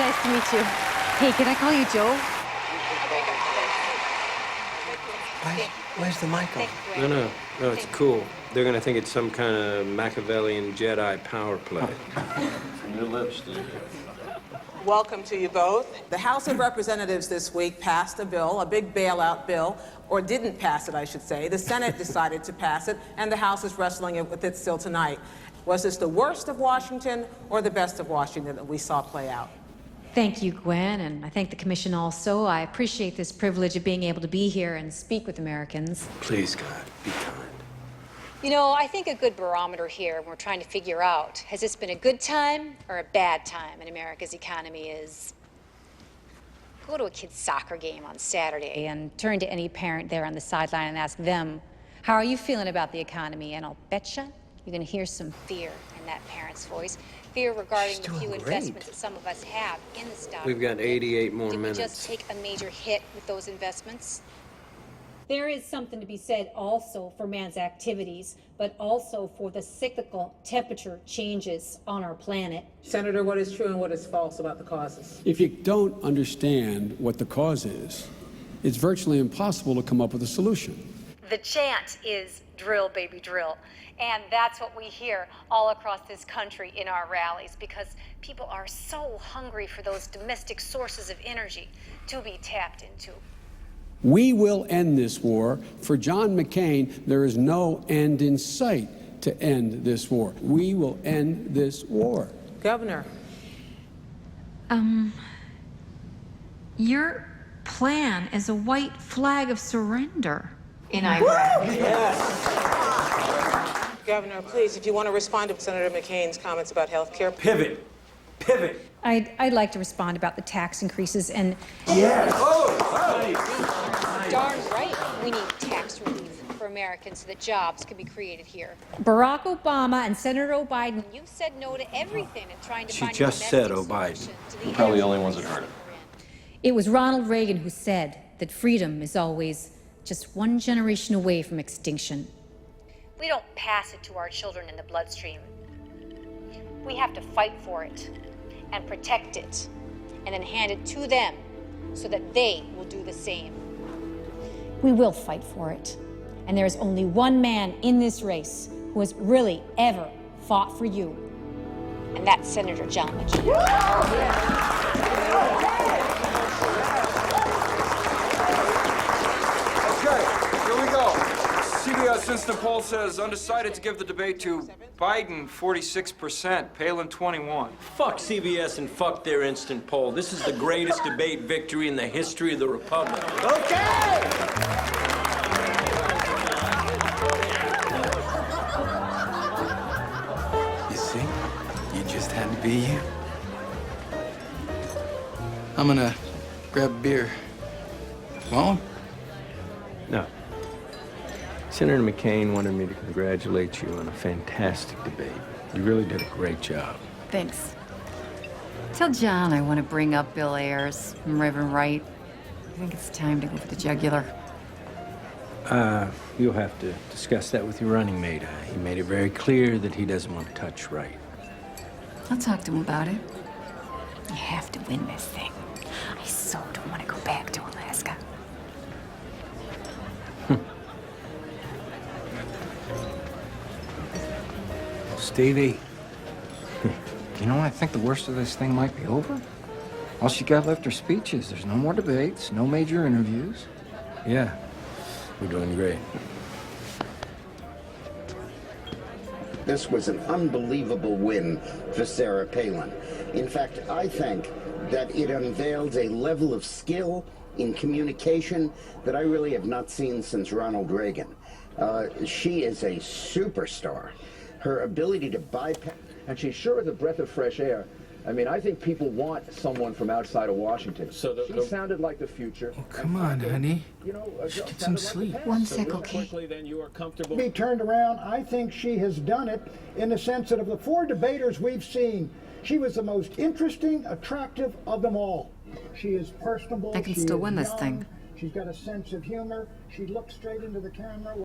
Nice to meet you. Hey, can I call you Joe? Where's the mic on? No, it's cool. They're gonna think it's some kind of Machiavellian Jedi power play. From your lips, dude. Welcome to you both. The House of Representatives this week passed a bill, a big bailout bill, or didn't pass it, I should say. The Senate decided to pass it, and the House is wrestling with it still tonight. Was this the worst of Washington or the best of Washington that we saw play out? Thank you, Gwen, and I thank the commission also. I appreciate this privilege of being able to be here and speak with Americans. Please, God, be kind. You know, I think a good barometer here, when we're trying to figure out, has this been a good time or a bad time in America's economy, is go to a kid's soccer game on Saturday and turn to any parent there on the sideline and ask them, how are you feeling about the economy? And I'll betcha you're going to hear some fear in that parent's voice. Fear regarding the few investments that some of us have in the stock. We've got 88 more minutes. Did we just take a major hit with those investments? There is something to be said also for man's activities, but also for the cyclical temperature changes on our planet. Senator, what is true and what is false about the causes? If you don't understand what the cause is, it's virtually impossible to come up with a solution. The chant is drill, baby, drill. And that's what we hear all across this country in our rallies, because people are so hungry for those domestic sources of energy to be tapped into. We will end this war. For John McCain, there is no end in sight to end this war. We will end this war. Governor. Your plan is a white flag of surrender in Iraq. Governor, please, if you want to respond to Senator McCain's comments about health care. Pivot. I'd like to respond about the tax increases and... Yes! Darn right, we need tax relief for Americans so that jobs can be created here. Barack Obama and Senator Biden... You said no to everything and trying to She find just a said domestic Biden. solution to the We're probably the energy only ones that crisis heard it. we're in. It was Ronald Reagan who said that freedom is always just one generation away from extinction. We don't pass it to our children in the bloodstream. We have to fight for it and protect it and then hand it to them so that they will do the same. We will fight for it. And there is only one man in this race who has really ever fought for you. And that's Senator John McCain. Okay, here we go. CBS instant poll says undecided to give the debate to Biden, 46%, Palin, 21. Fuck CBS and fuck their instant poll. This is the greatest debate victory in the history of the Republic. Okay! You see? You just had to be you. I'm gonna grab a beer. Want one? No. Senator McCain wanted me to congratulate you on a fantastic debate. You really did a great job. Thanks. Tell John I want to bring up Bill Ayers and Reverend Wright. I think it's time to go for the jugular. You'll have to discuss that with your running mate. He made it very clear that he doesn't want to touch Wright. I'll talk to him about it. You have to win this thing. I so don't want to go back to Alaska. Stevie. You know, I think the worst of this thing might be over. All she got left are speeches. There's no more debates, no major interviews. Yeah, we're doing great. This was an unbelievable win for Sarah Palin. In fact, I think that it unveils a level of skill in communication that I really have not seen since Ronald Reagan. She is a superstar. Her ability to bypass... And she's sure as a breath of fresh air. I mean, I think people want someone from outside of Washington. She sounded like the future. Oh, come on, honey. You know, Just get some sleep. One sec, okay? Be turned around. I think she has done it in the sense that of the four debaters we've seen, she was the most interesting, attractive of them all. She is personable. I can still win this young, thing. She's got a sense of humor. She looks straight into the camera.